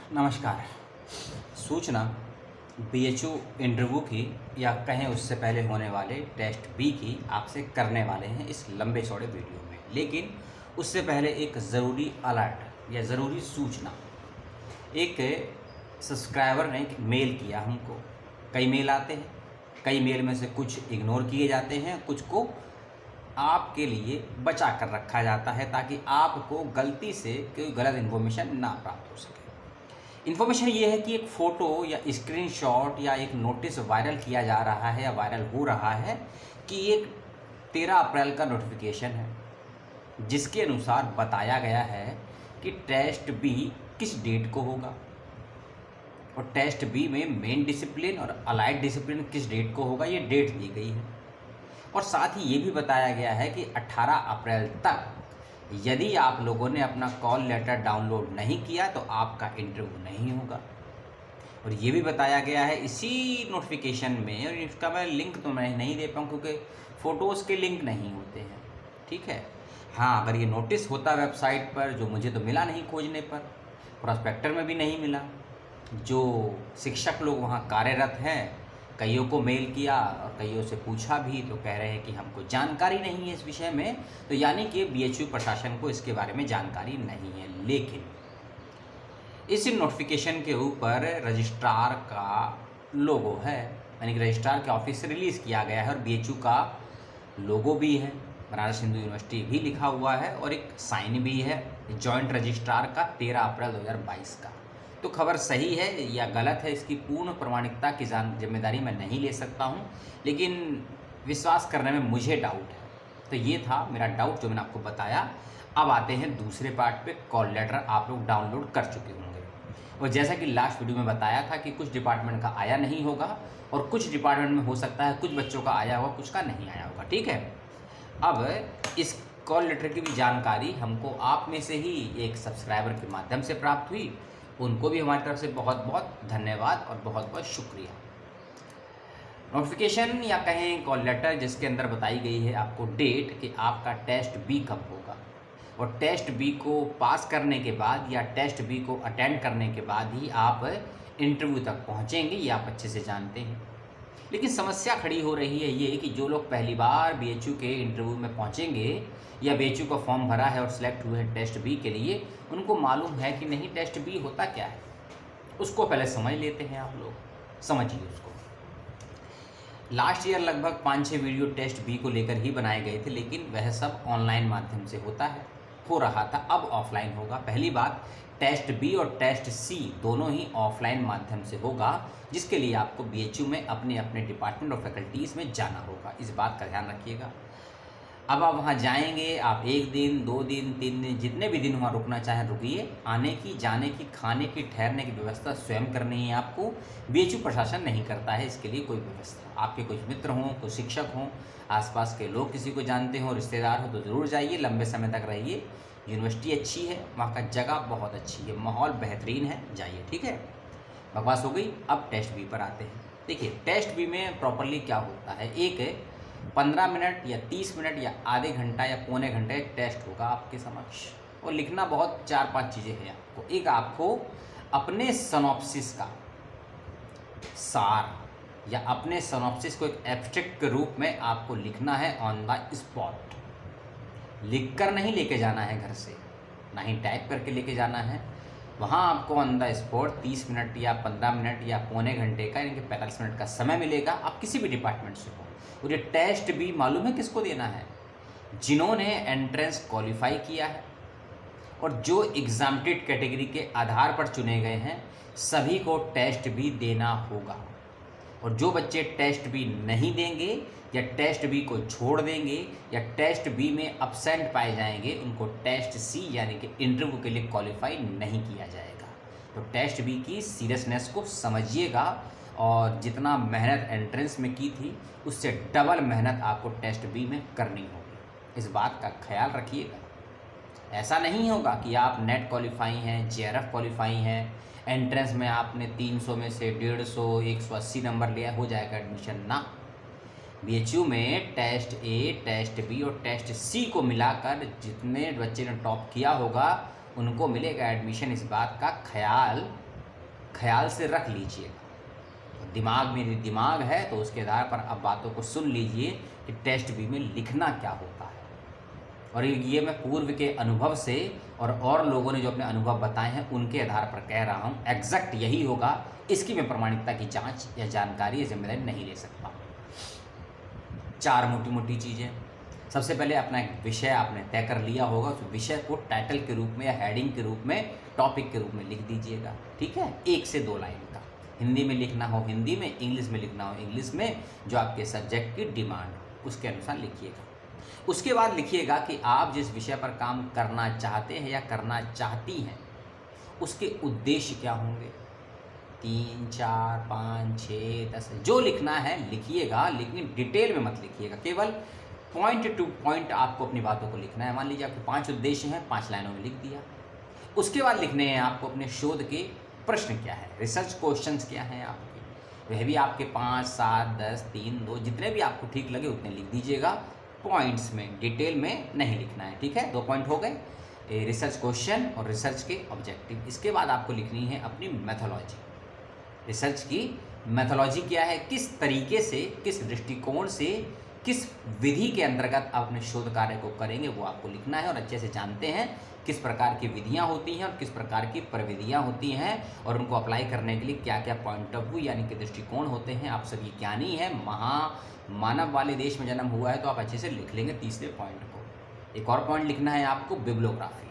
नमस्कार। सूचना BHU interview की या कहें उससे पहले होने वाले टेस्ट बी की आपसे करने वाले हैं इस लंबे चौड़े वीडियो में। लेकिन उससे पहले एक ज़रूरी अलर्ट या ज़रूरी सूचना। एक सब्सक्राइबर ने एक मेल किया हमको। कई मेल आते हैं, कई मेल में से कुछ इग्नोर किए जाते हैं, कुछ को आपके लिए बचा कर रखा जाता है ताकि आपको गलती से कोई गलत इन्फॉर्मेशन ना प्राप्त हो सके। इन्फॉर्मेशन ये है कि एक फ़ोटो या स्क्रीनशॉट या एक नोटिस वायरल किया जा रहा है या वायरल हो रहा है कि एक 13 अप्रैल का नोटिफिकेशन है, जिसके अनुसार बताया गया है कि टेस्ट बी किस डेट को होगा और टेस्ट बी में मेन डिसिप्लिन और अलाइड डिसिप्लिन किस डेट को होगा, ये डेट दी गई है। और साथ ही ये भी बताया गया है कि 18 अप्रैल तक यदि आप लोगों ने अपना कॉल लेटर डाउनलोड नहीं किया तो आपका इंटरव्यू नहीं होगा। और ये भी बताया गया है इसी नोटिफिकेशन में, और इसका मैं लिंक तो मैं नहीं दे पाऊँ क्योंकि फ़ोटोज़ के लिंक नहीं होते हैं, ठीक है। हाँ, अगर ये नोटिस होता वेबसाइट पर, जो मुझे तो मिला नहीं खोजने पर, प्रोस्पेक्टर में भी नहीं मिला। जो शिक्षक लोग वहाँ कार्यरत हैं, कईयों को मेल किया और कईयों से पूछा भी तो कह रहे हैं कि हमको जानकारी नहीं है इस विषय में। तो यानी कि बीएचयू प्रशासन को इसके बारे में जानकारी नहीं है। लेकिन इस नोटिफिकेशन के ऊपर रजिस्ट्रार का लोगो है, यानी कि रजिस्ट्रार के ऑफिस से रिलीज़ किया गया है और बीएचयू का लोगो भी है, बनारस हिंदू यूनिवर्सिटी भी लिखा हुआ है और एक साइन भी है जॉइंट रजिस्ट्रार का 13 अप्रैल 2022 का। तो खबर सही है या गलत है, इसकी पूर्ण प्रामाणिकता की जिम्मेदारी मैं नहीं ले सकता हूँ, लेकिन विश्वास करने में मुझे डाउट है। तो ये था मेरा डाउट जो मैंने आपको बताया। अब आते हैं दूसरे पार्ट पे। कॉल लेटर आप लोग डाउनलोड कर चुके होंगे और जैसा कि लास्ट वीडियो में बताया था कि कुछ डिपार्टमेंट का आया नहीं होगा और कुछ डिपार्टमेंट में हो सकता है कुछ बच्चों का आया होगा, कुछ का नहीं आया होगा, ठीक है। अब इस कॉल लेटर की भी जानकारी हमको आप में से ही एक सब्सक्राइबर के माध्यम से प्राप्त हुई। उनको भी हमारी तरफ से बहुत बहुत धन्यवाद और बहुत बहुत शुक्रिया। नोटिफिकेशन या कहें कॉल लेटर जिसके अंदर बताई गई है आपको डेट कि आपका टेस्ट बी कब होगा, और टेस्ट बी को पास करने के बाद या टेस्ट बी को अटेंड करने के बाद ही आप इंटरव्यू तक पहुंचेंगे, ये आप अच्छे से जानते हैं। लेकिन समस्या खड़ी हो रही है ये कि जो लोग पहली बार बीएचयू के इंटरव्यू में पहुंचेंगे या बीएचयू का फॉर्म भरा है और सिलेक्ट हुए हैं टेस्ट बी के लिए, उनको मालूम है कि नहीं टेस्ट बी होता क्या है। उसको पहले समझ लेते हैं, आप लोग समझिए उसको। लास्ट ईयर लगभग 5-6 वीडियो टेस्ट बी को लेकर ही बनाए गए थे, लेकिन वह सब ऑनलाइन माध्यम से हो रहा था। अब ऑफलाइन होगा। पहली बात, टेस्ट बी और टेस्ट सी दोनों ही ऑफलाइन माध्यम से होगा, जिसके लिए आपको बीएचयू में अपने अपने डिपार्टमेंट और फैकल्टीज़ में जाना होगा। इस बात का ध्यान रखिएगा। अब आप वहाँ जाएंगे, आप 1 दिन 2 दिन 3 दिन जितने भी दिन वहाँ रुकना चाहें रुकिए। आने की, जाने की, खाने की, ठहरने की व्यवस्था स्वयं करनी है आपको। बीएचयू प्रशासन नहीं करता है इसके लिए कोई व्यवस्था। आपके कुछ मित्र हों, कुछ शिक्षक हों, आसपास के लोग किसी को जानते हों, रिश्तेदार हो तो ज़रूर जाइए, लंबे समय तक रहिए। यूनिवर्सिटी अच्छी है, वहाँ का जगह बहुत अच्छी है, माहौल बेहतरीन है, जाइए, ठीक है। बकवास हो गई। अब टेस्ट बी पर आते हैं। देखिए, टेस्ट बी में प्रॉपरली क्या होता है, एक 15 मिनट या 30 मिनट या आधे घंटा या पौने घंटे टेस्ट होगा आपके समक्ष, और लिखना बहुत 4-5 चीज़ें हैं आपको। एक, आपको अपने सिनॉप्सिस का सार या अपने सिनॉप्सिस को एक एब्स्ट्रैक्ट के रूप में आपको लिखना है ऑन द स्पॉट। लिखकर नहीं लेके जाना है घर से, ना ही टाइप करके लेके जाना है। वहाँ आपको ऑन द स्पॉट 30 मिनट या 15 मिनट या पौने घंटे का, यानी कि 45 मिनट का समय मिलेगा। आप किसी भी डिपार्टमेंट से हो। और ये टेस्ट भी मालूम है किसको देना है, जिन्होंने एंट्रेंस क्वालिफाई किया है और जो एग्जाम्प्टेड कैटेगरी के आधार पर चुने गए हैं, सभी को टेस्ट भी देना होगा। और जो बच्चे टेस्ट बी नहीं देंगे या टेस्ट बी को छोड़ देंगे या टेस्ट बी में अब्सेंट पाए जाएंगे, उनको टेस्ट सी यानी कि इंटरव्यू के लिए क्वालिफाई नहीं किया जाएगा। तो टेस्ट बी की सीरियसनेस को समझिएगा, और जितना मेहनत एंट्रेंस में की थी उससे डबल मेहनत आपको टेस्ट बी में करनी होगी। इस बात का ख्याल रखिएगा। ऐसा नहीं होगा कि आप नेट क्वालिफाई हैं, जेआरएफ क्वालिफाई हैं, एंट्रेंस में आपने 300 में से 150 180 नंबर लिया, हो जाएगा एडमिशन ना। बीएचयू में टेस्ट ए, टेस्ट बी और टेस्ट सी को मिलाकर जितने बच्चे ने टॉप किया होगा उनको मिलेगा एडमिशन। इस बात का ख्याल ख्याल से रख लीजिएगा। तो दिमाग में यदि दिमाग है तो उसके आधार पर अब बातों को सुन लीजिए कि टेस्ट बी में लिखना क्या होता है। और ये मैं पूर्व के अनुभव से और लोगों ने जो अपने अनुभव बताए हैं उनके आधार पर कह रहा हूँ। एग्जैक्ट यही होगा, इसकी मैं प्रमाणिकता की जांच या जानकारी या जिम्मेदारी नहीं ले सकता। 4 मोटी मोटी चीज़ें। सबसे पहले अपना एक विषय आपने तय कर लिया होगा, उस विषय को टाइटल के रूप में या हेडिंग के रूप में, टॉपिक के रूप में लिख दीजिएगा। ठीक है, 1 से 2 लाइन का। हिंदी में लिखना हो हिंदी में, इंग्लिश में लिखना हो इंग्लिश में, जो आपके सब्जेक्ट की डिमांड उसके अनुसार लिखिएगा। उसके बाद लिखिएगा कि आप जिस विषय पर काम करना चाहते हैं या करना चाहती हैं उसके उद्देश्य क्या होंगे। 3, 4, 5, 6, 10 जो लिखना है लिखिएगा, लेकिन डिटेल में मत लिखिएगा। केवल पॉइंट टू पॉइंट आपको अपनी बातों को लिखना है। मान लीजिए आपके 5 उद्देश्य हैं, 5 लाइनों में लिख दिया। उसके बाद लिखने हैं आपको अपने शोध के प्रश्न क्या है, रिसर्च क्वेश्चंस क्या हैं आपके। वह भी आपके 5, 7, 10, 3, 2 जितने भी आपको ठीक लगे उतने लिख दीजिएगा। पॉइंट्स में, डिटेल में नहीं लिखना है। ठीक है, 2 पॉइंट हो गए, रिसर्च क्वेश्चन और रिसर्च के ऑब्जेक्टिव। इसके बाद आपको लिखनी है अपनी मैथोलॉजी। रिसर्च की मैथोलॉजी क्या है, किस तरीके से, किस दृष्टिकोण से, किस विधि के अंतर्गत आप अपने शोध कार्य को करेंगे वो आपको लिखना है। और अच्छे से जानते हैं किस प्रकार की विधियां होती हैं और किस प्रकार की प्रविधियां होती हैं और उनको अप्लाई करने के लिए क्या क्या पॉइंट ऑफ व्यू यानी कि दृष्टिकोण होते हैं। आप सभी ज्ञानी हैं, मानव वाले देश में जन्म हुआ है, तो आप अच्छे से लिख लेंगे तीसरे पॉइंट को। एक और पॉइंट लिखना है आपको, बिब्लियोग्राफी।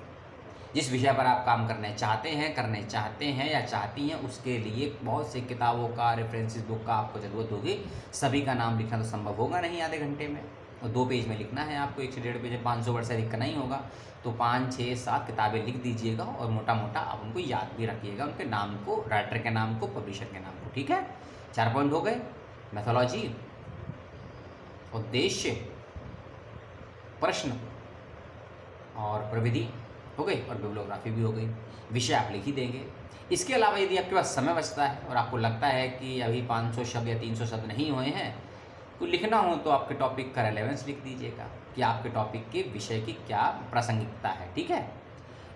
जिस विषय पर आप काम करने चाहते हैं या चाहती हैं, उसके लिए बहुत से किताबों का, रेफरेंसेस बुक का आपको ज़रूरत होगी। सभी का नाम लिखना तो संभव होगा नहीं आधे घंटे में, और 2 पेज में लिखना है आपको। 1 से 1.5 पेज में 500 वर्ड से लिखना नहीं होगा, तो 5, 6, 7 किताबें लिख दीजिएगा और मोटा मोटा आप उनको याद भी रखिएगा, उनके नाम को, राइटर के नाम को, पब्लिशर के नाम को। ठीक है, 4 पॉइंट हो गए। मैथोलॉजी, उद्देश्य, प्रश्न और प्रविधि हो गई, और बिब्लियोग्राफी भी हो गई। विषय आप लिख ही देंगे। इसके अलावा यदि आपके पास समय बचता है और आपको लगता है कि अभी 500 शब्द या 300 शब्द नहीं हुए हैं, तो लिखना हो तो आपके टॉपिक का रेलेवेंस लिख दीजिएगा कि आपके टॉपिक के विषय की क्या प्रासंगिकता है। ठीक है,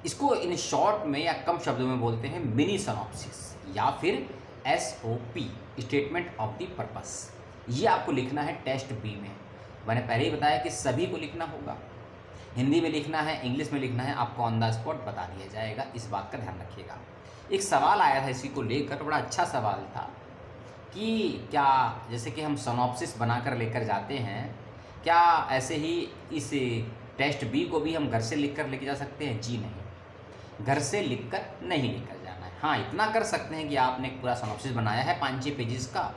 इसको इन शॉर्ट में या कम शब्दों में बोलते हैं मिनी सिनॉप्सिस या फिर SOP, statement of the purpose. ये आपको लिखना है टेस्ट बी में। मैंने पहले ही बताया कि सभी को लिखना होगा। हिंदी में लिखना है, इंग्लिश में लिखना है, आपको ऑन द स्पॉट बता दिया जाएगा। इस बात का ध्यान रखिएगा। एक सवाल आया था इसी को लेकर, बड़ा अच्छा सवाल था कि क्या जैसे कि हम सिनॉप्सिस बनाकर लेकर जाते हैं, क्या ऐसे ही इस टेस्ट बी को भी हम घर से लिख कर लेके जा सकते हैं? जी नहीं, घर से लिख कर नहीं लेकर जाना है। हाँ, इतना कर सकते हैं कि आपने एक पूरा सिनॉप्सिस बनाया है 5-6 पेजेस का,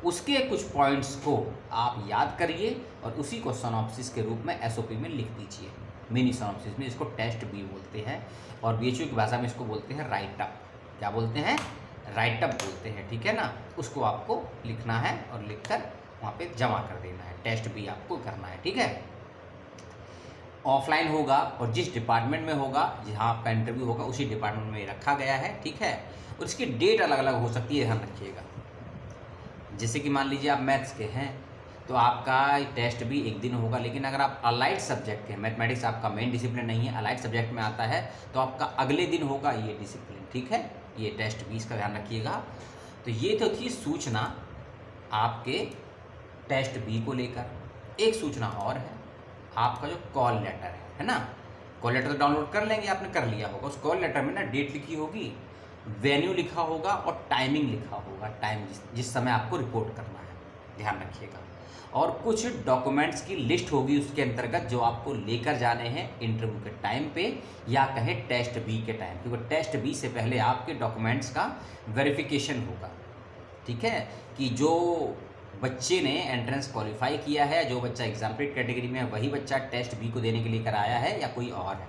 उसके कुछ पॉइंट्स को आप याद करिए और उसी को सिनॉप्सिस के रूप में SOP में लिख दीजिए। मिनी सिनॉप्सिस में इसको टेस्ट बी बोलते हैं, और BHU की भाषा में इसको बोलते हैं राइट अप। क्या बोलते हैं? राइट अप बोलते हैं। ठीक है ना, उसको आपको लिखना है और लिखकर वहाँ पे जमा कर देना है। टेस्ट बी आपको करना है। ठीक है, ऑफलाइन होगा और जिस डिपार्टमेंट में होगा, जहाँ आपका इंटरव्यू होगा, उसी डिपार्टमेंट में रखा गया है। ठीक है, और इसकी डेट अलग अलग हो सकती है, ध्यान रखिएगा। जैसे कि मान लीजिए आप मैथ्स के हैं तो आपका टेस्ट भी एक दिन होगा, लेकिन अगर आप अलाइड सब्जेक्ट के, मैथमेटिक्स आपका मेन डिसिप्लिन नहीं है, अलाइड सब्जेक्ट में आता है, तो आपका अगले दिन होगा ये डिसिप्लिन। ठीक है, ये टेस्ट भी, इसका ध्यान रखिएगा। तो ये तो थी सूचना आपके टेस्ट बी को लेकर। एक सूचना और है, आपका जो कॉल लेटर है ना, कॉल लेटर तो डाउनलोड कर लेंगे, आपने कर लिया होगा। उस कॉल लेटर में ना डेट लिखी होगी, वेन्यू लिखा होगा और टाइमिंग लिखा होगा, टाइम जिस समय आपको रिपोर्ट करना है, ध्यान रखिएगा। और कुछ डॉक्यूमेंट्स की लिस्ट होगी उसके अंतर्गत जो आपको लेकर जाने हैं इंटरव्यू के टाइम पे, या कहें टेस्ट बी के टाइम, क्योंकि टेस्ट बी से पहले आपके डॉक्यूमेंट्स का वेरिफिकेशन होगा। ठीक है, कि जो बच्चे ने एंट्रेंस क्वालिफाई किया है, जो बच्चा एग्जाम्पल कैटेगरी में है, वही बच्चा टेस्ट बी को देने के लिए कराया है या कोई और है।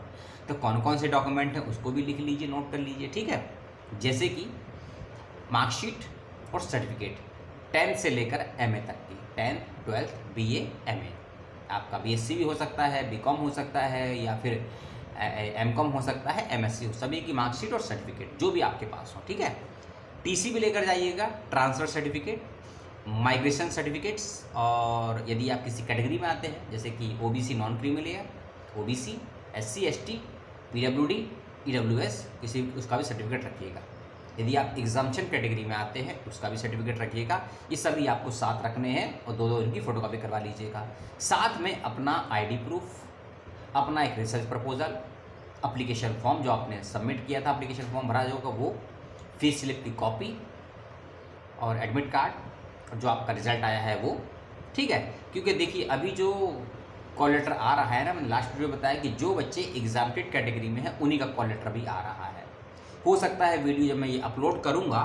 तो कौन कौन से डॉक्यूमेंट हैं उसको भी लिख लीजिए, नोट कर लीजिए। ठीक है, जैसे कि मार्कशीट और सर्टिफिकेट 10th से लेकर MA तक की, 10th, 12th, BA, MA। आपका BSc भी हो सकता है, BCom हो सकता है, या फिर MCom हो सकता है, MSc हो, सभी की मार्कशीट और सर्टिफिकेट जो भी आपके पास हो। ठीक है, TC भी लेकर जाइएगा, ट्रांसफ़र सर्टिफिकेट, माइग्रेशन सर्टिफिकेट्स, और यदि आप किसी कैटेगरी में आते हैं जैसे कि OBC non creamy layer, OBC, SC, ST, PWD, EWS, किसी उसका भी सर्टिफिकेट रखिएगा। यदि आप एग्जाम्पशन कैटेगरी में आते हैं उसका भी सर्टिफिकेट रखिएगा। ये सभी आपको साथ रखने हैं और दो इनकी फ़ोटोकॉपी करवा लीजिएगा। साथ में अपना आईडी प्रूफ, अपना एक रिसर्च प्रपोजल, एप्लीकेशन फॉर्म जो आपने सबमिट किया था, एप्लीकेशन फॉर्म भरा जो होगा वो, फीस स्लिप की कॉपी और एडमिट कार्ड जो आपका रिजल्ट आया है वो, ठीक है। क्योंकि देखिए अभी जो कॉल लेटर आ रहा है ना, मैंने लास्ट वीडियो में बताया कि जो बच्चे एग्जाम्प्टेड कैटेगरी में हैं उन्हीं का कॉल लेटर भी आ रहा है। हो सकता है वीडियो जब मैं ये अपलोड करूँगा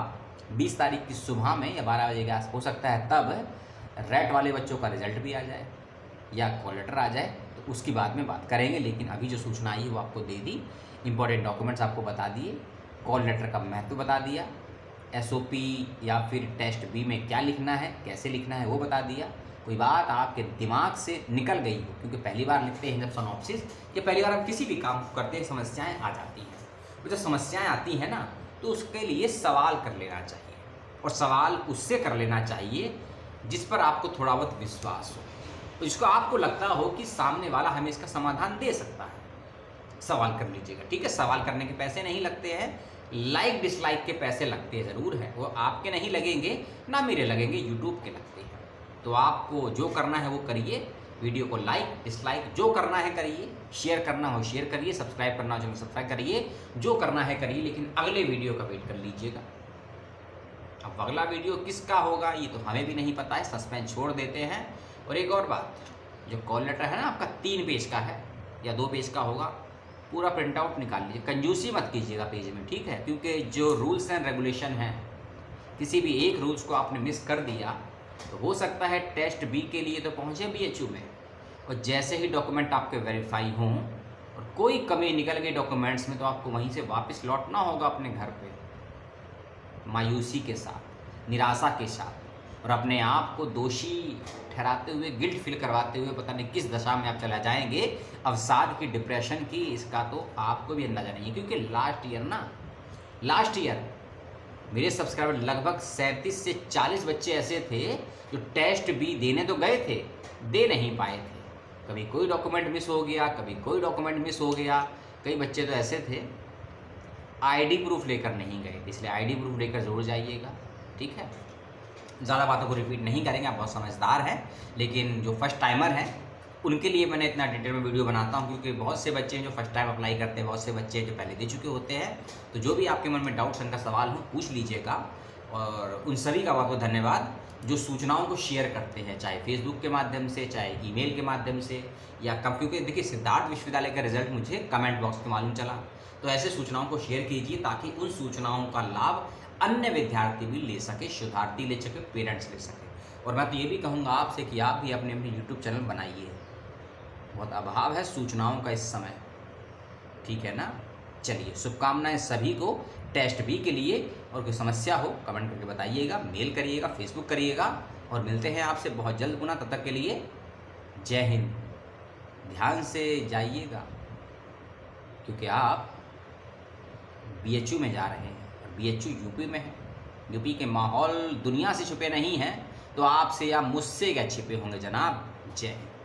20 तारीख की सुबह में या 12 बजे के आस, हो सकता है तब रेट वाले बच्चों का रिजल्ट भी आ जाए या कॉल लेटर आ जाए, तो उसकी बाद में बात करेंगे। लेकिन अभी जो सूचना आई है वो आपको दे दी, इंपॉर्टेंट डॉक्यूमेंट्स आपको बता दिए, कॉल लेटर का महत्व बता दिया, SOP या फिर टेस्ट बी में क्या लिखना है, कैसे लिखना है वो बता दिया। कोई बात आपके दिमाग से निकल गई हो, क्योंकि पहली बार लिखते हैं जब सिनॉप्सिस, या पहली बार हम किसी भी काम को करते हैं समस्याएं आ जाती हैं। तो जब समस्याएं आती हैं ना तो उसके लिए सवाल कर लेना चाहिए, और सवाल उससे कर लेना चाहिए जिस पर आपको थोड़ा बहुत विश्वास हो, तो जिसको आपको लगता हो कि सामने वाला हमें इसका समाधान दे सकता है। सवाल कर लीजिएगा, ठीक है। सवाल करने के पैसे नहीं लगते हैं, लाइक डिसलाइक के पैसे लगते ज़रूर हैं। वो आपके नहीं लगेंगे ना मेरे लगेंगे, यूट्यूब के लगते हैं। तो आपको जो करना है वो करिए, वीडियो को लाइक डिसलाइक जो करना है करिए, शेयर करना हो शेयर करिए, सब्सक्राइब करना हो सब्सक्राइब करिए, जो करना है करिए। लेकिन अगले वीडियो का वेट कर लीजिएगा। अब अगला वीडियो किसका होगा ये तो हमें भी नहीं पता है, सस्पेंस छोड़ देते हैं। और एक और बात, जो कॉल लेटर है ना आपका 3 पेज का है या 2 पेज का होगा, पूरा प्रिंट आउट निकाल लीजिए, कंजूसी मत कीजिएगा पेज में, ठीक है। क्योंकि जो रूल्स एंड रेगुलेशन हैं, किसी भी एक रूल्स को आपने मिस कर दिया तो हो सकता है टेस्ट बी के लिए तो पहुँचे BHU में, और जैसे ही डॉक्यूमेंट आपके वेरीफाई हों और कोई कमी निकल गई डॉक्यूमेंट्स में, तो आपको वहीं से वापस लौटना होगा अपने घर पे, मायूसी के साथ, निराशा के साथ, और अपने आप को दोषी ठहराते हुए, गिल्ट फील करवाते हुए पता नहीं किस दशा में आप चला जाएंगे, अवसाद की, डिप्रेशन की, इसका तो आपको भी अंदाजा नहीं है। क्योंकि लास्ट ईयर मेरे सब्सक्राइबर लगभग 37 से 40 बच्चे ऐसे थे जो टेस्ट बी देने तो गए थे, दे नहीं पाए थे। कभी कोई डॉक्यूमेंट मिस हो गया, कभी कोई डॉक्यूमेंट मिस हो गया। कई बच्चे तो ऐसे थे आईडी प्रूफ लेकर नहीं गए, इसलिए आईडी प्रूफ लेकर ज़रूर जाइएगा, ठीक है। ज़्यादा बातों को रिपीट नहीं करेंगे, आप बहुत समझदार हैं। लेकिन जो फर्स्ट टाइमर हैं उनके लिए मैंने इतना डिटेल में वीडियो बनाता हूँ, क्योंकि बहुत से बच्चे हैं जो फर्स्ट टाइम अप्लाई करते हैं, बहुत से बच्चे जो पहले दे चुके होते हैं। तो जो भी आपके मन में डाउट शंका सवाल हो पूछ लीजिएगा। और उन सभी का बहुत बहुत धन्यवाद जो सूचनाओं को शेयर करते हैं, चाहे फेसबुक के माध्यम से, चाहे ईमेल के माध्यम से, या क्योंकि देखिए सिद्धार्थ विश्वविद्यालय का रिजल्ट मुझे कमेंट बॉक्स में मालूम चला। तो ऐसे सूचनाओं को शेयर कीजिए ताकि उन सूचनाओं का लाभ अन्य विद्यार्थी भी ले सके, शोधार्थी ले सके, पेरेंट्स ले सके। और मैं तो ये भी कहूँगा आपसे कि आप भी अपने अपने यूट्यूब चैनल बनाइए, बहुत अभाव है सूचनाओं का इस समय, ठीक है ना। चलिए, शुभकामनाएं सभी को टेस्ट बी के लिए। और कोई समस्या हो कमेंट करके बताइएगा, मेल करिएगा, फेसबुक करिएगा, और मिलते हैं आपसे बहुत जल्द पुनः। तब तक के लिए जय हिंद। ध्यान से जाइएगा क्योंकि आप BHU में जा रहे हैं, और BHU यूपी में है। यूपी के माहौल दुनिया से छुपे नहीं हैं, तो आपसे या मुझसे क्या छिपे होंगे जनाब। जय हिंद।